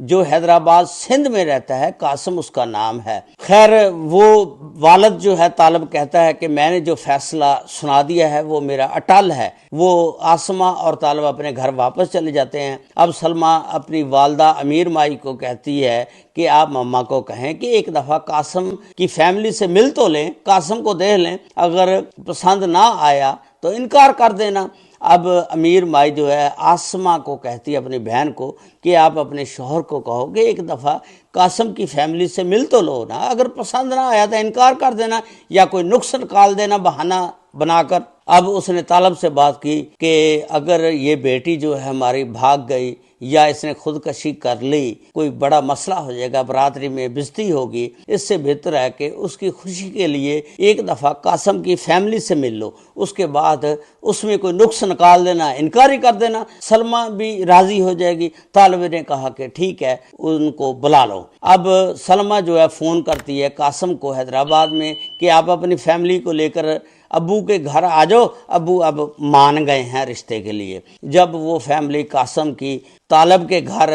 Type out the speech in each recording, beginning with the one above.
جو حیدرآباد سندھ میں رہتا ہے، قاسم اس کا نام ہے۔ خیر وہ والد جو ہے طالب کہتا ہے کہ میں نے جو فیصلہ سنا دیا ہے وہ میرا اٹل ہے۔ وہ آسمہ اور طالب اپنے گھر واپس چلے جاتے ہیں۔ اب سلمہ اپنی والدہ امیر مائی کو کہتی ہے کہ آپ مما کو کہیں کہ ایک دفعہ قاسم کی فیملی سے مل تو لیں، قاسم کو دیکھ لیں، اگر پسند نہ آیا تو انکار کر دینا۔ اب امیر مائی جو ہے آسمہ کو کہتی ہے، اپنی بہن کو، کہ آپ اپنے شوہر کو کہو کہ ایک دفعہ قاسم کی فیملی سے مل تو لو نا، اگر پسند نہ آیا تو انکار کر دینا یا کوئی نقص نکال دینا بہانہ بنا کر۔ اب اس نے طالب سے بات کی کہ اگر یہ بیٹی جو ہے ہماری بھاگ گئی یا اس نے خودکشی کر لی، کوئی بڑا مسئلہ ہو جائے گا، برادری میں بےعزتی ہوگی، اس سے بہتر ہے کہ اس کی خوشی کے لیے ایک دفعہ قاسم کی فیملی سے مل لو، اس کے بعد اس میں کوئی نقص نکال دینا، انکار ہی کر دینا، سلمہ بھی راضی ہو جائے گی۔ طالب نے کہا کہ ٹھیک ہے، ان کو بلا لو۔ اب سلمہ جو ہے فون کرتی ہے قاسم کو حیدرآباد میں کہ آپ اپنی فیملی کو لے کر ابو کے گھر آ جاؤ، ابو اب مان گئے ہیں رشتے کے لیے۔ جب وہ فیملی قاسم کی طالب کے گھر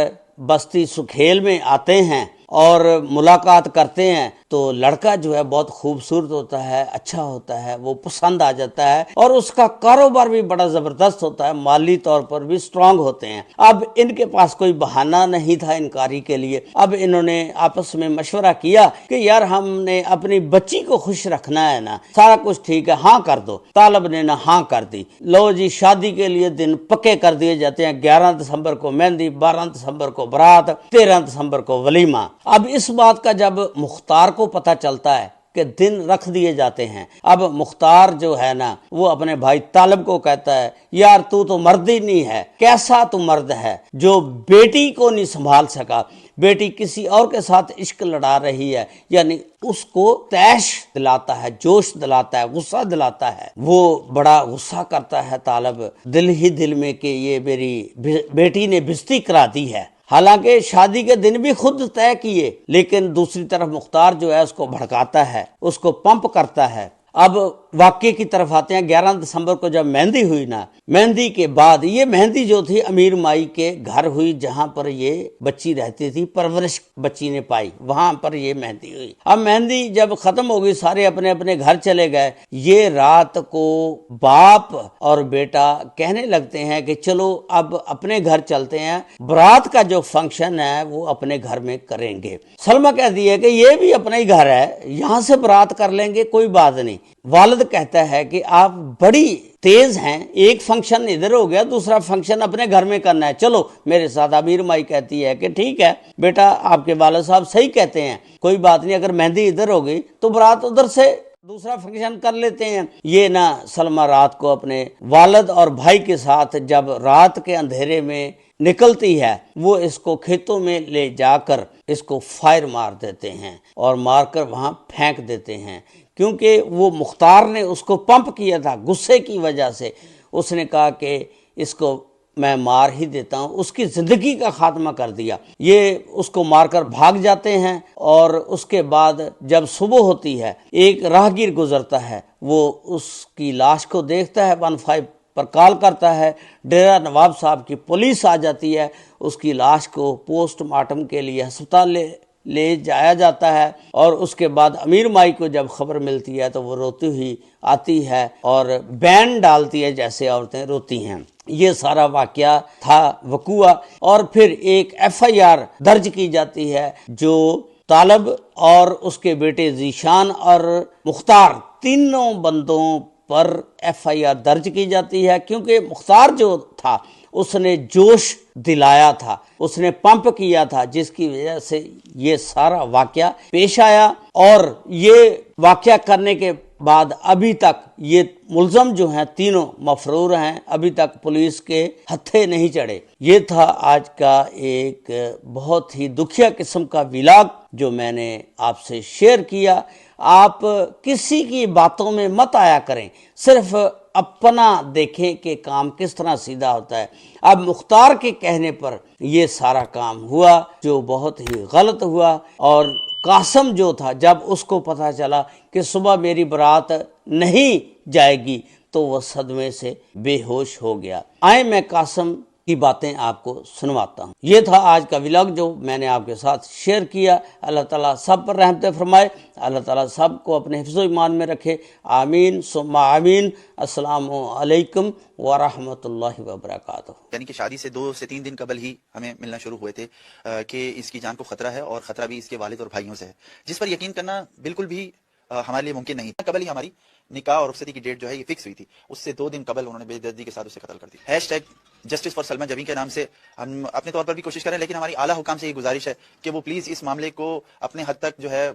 بستی سکھیل میں آتے ہیں اور ملاقات کرتے ہیں تو لڑکا جو ہے بہت خوبصورت ہوتا ہے، اچھا ہوتا ہے، وہ پسند آ جاتا ہے اور اس کا کاروبار بھی بڑا زبردست ہوتا ہے، مالی طور پر بھی سٹرونگ ہوتے ہیں۔ اب ان کے پاس کوئی بہانہ نہیں تھا انکاری کے لیے۔ اب انہوں نے آپس میں مشورہ کیا کہ یار ہم نے اپنی بچی کو خوش رکھنا ہے نا، سارا کچھ ٹھیک ہے، ہاں کر دو۔ طالب نے نا ہاں کر دی۔ لو جی شادی کے لیے دن پکے کر دیے جاتے ہیں، 11 دسمبر کو مہندی، 12 دسمبر کو برات، 13 دسمبر کو ولیمہ۔ اب اس بات کا جب مختار کو پتہ چلتا ہے کہ دن رکھ دیے جاتے ہیں، اب مختار جو ہے نا وہ اپنے بھائی طالب کو کہتا ہے یار تو مرد ہی نہیں ہے، کیسا تو مرد ہے جو بیٹی کو نہیں سنبھال سکا، بیٹی کسی اور کے ساتھ عشق لڑا رہی ہے، یعنی اس کو تیش دلاتا ہے، جوش دلاتا ہے، غصہ دلاتا ہے۔ وہ بڑا غصہ کرتا ہے طالب دل ہی دل میں کہ یہ میری بیٹی نے بےعزتی کرا دی ہے، حالانکہ شادی کے دن بھی خود طے کیے، لیکن دوسری طرف مختار جو ہے اس کو بھڑکاتا ہے، اس کو پمپ کرتا ہے۔ اب واقعے کی طرف آتے ہیں۔ 11 دسمبر کو جب مہندی ہوئی نا، مہندی کے بعد یہ مہندی جو تھی امیر مائی کے گھر ہوئی جہاں پر یہ بچی رہتی تھی، پرورش بچی نے پائی، وہاں پر یہ مہندی ہوئی۔ اب مہندی جب ختم ہو گئی، سارے اپنے اپنے گھر چلے گئے۔ یہ رات کو باپ اور بیٹا کہنے لگتے ہیں کہ چلو اب اپنے گھر چلتے ہیں، برات کا جو فنکشن ہے وہ اپنے گھر میں کریں گے۔ سلمہ کہتی ہے کہ یہ بھی اپنا ہی گھر ہے، یہاں سے برات کر لیں گے، کوئی بات نہیں۔ والد کہتا ہے کہ آپ بڑی تیز ہیں، ایک فنکشن ادھر ہو گیا، دوسرا فنکشن اپنے گھر میں کرنا ہے، چلو میرے ساتھ۔ امیر مائی کہتی ہے کہ ٹھیک ہے بیٹا، آپ کے والد صاحب صحیح کہتے ہیں، کوئی بات نہیں، اگر مہندی ادھر ہو گئی تو برات ادھر سے دوسرا فنکشن کر لیتے ہیں۔ یہ نا سلمہ رات کو اپنے والد اور بھائی کے ساتھ جب رات کے اندھیرے میں نکلتی ہے، وہ اس کو کھیتوں میں لے جا کر اس کو فائر مار دیتے ہیں اور مار کر وہاں پھینک دیتے ہیں، کیونکہ وہ مختار نے اس کو پمپ کیا تھا غصے کی وجہ سے۔ اس نے کہا کہ اس کو میں مار ہی دیتا ہوں، اس کی زندگی کا خاتمہ کر دیا۔ یہ اس کو مار کر بھاگ جاتے ہیں اور اس کے بعد جب صبح ہوتی ہے، ایک راہگیر گزرتا ہے، وہ اس کی لاش کو دیکھتا ہے، 15 پر کال کرتا ہے، ڈیرہ نواب صاحب کی پولیس آ جاتی ہے، اس کی لاش کو پوسٹ مارٹم کے لیے ہسپتال لے جایا جاتا ہے۔ اور اس کے بعد امیر مائی کو جب خبر ملتی ہے تو وہ روتی ہوئی آتی ہے اور بین ڈالتی ہے جیسے عورتیں روتی ہیں۔ یہ سارا واقعہ تھا وقوع، اور پھر ایک FIR درج کی جاتی ہے جو طالب اور اس کے بیٹے ذیشان اور مختار تینوں بندوں پر FIR درج کی جاتی ہے، کیونکہ مختار جو تھا اس نے جوش دلایا تھا، اس نے پمپ کیا تھا، جس کی وجہ سے یہ سارا واقعہ پیش آیا۔ اور یہ واقعہ کرنے کے بعد ابھی تک یہ ملزم جو ہیں تینوں مفرور ہیں، ابھی تک پولیس کے ہتھے نہیں چڑھے۔ یہ تھا آج کا ایک بہت ہی دکھیا قسم کا ولاگ جو میں نے آپ سے شیئر کیا۔ آپ کسی کی باتوں میں مت آیا کریں، صرف اپنا دیکھیں کہ کام کس طرح سیدھا ہوتا ہے۔ اب مختار کے کہنے پر یہ سارا کام ہوا جو بہت ہی غلط ہوا، اور قاسم جو تھا جب اس کو پتہ چلا کہ صبح میری برات نہیں جائے گی تو وہ صدمے سے بے ہوش ہو گیا۔ آئیں میں قاسم کی باتیں آپ کو سنواتا ہوں۔ یہ تھا آج کا ولاگ جو میں نے آپ کے ساتھ شیئر کیا۔ اللہ تعالیٰ سب پر رحمت فرمائے، اللہ تعالیٰ سب کو اپنے حفظ و ایمان میں رکھے، آمین ثم آمین۔ السلام علیکم ورحمۃ اللہ وبرکاتہ۔ یعنی کہ شادی سے 2 سے 3 دن قبل ہی ہمیں ملنا شروع ہوئے تھے کہ اس کی جان کو خطرہ ہے، اور خطرہ بھی اس کے والد اور بھائیوں سے ہے، جس پر یقین کرنا بالکل بھی ہمارے لیے ممکن نہیں تھا۔ قبل ہی ہماری نکاح اور رخصتی کی ڈیٹ جو ہے یہ فکس ہوئی تھی، اس سے 2 دن قبل انہوں نے بے دردی کے ساتھ اسے قتل کر دی۔ #جسٹس فار سلما جبیں کے نام سے ہم اپنے طور پر بھی کوشش کریں، لیکن ہماری اعلیٰ حکام سے یہ گزارش ہے کہ وہ پلیز اس معاملے کو اپنے حد تک جو ہے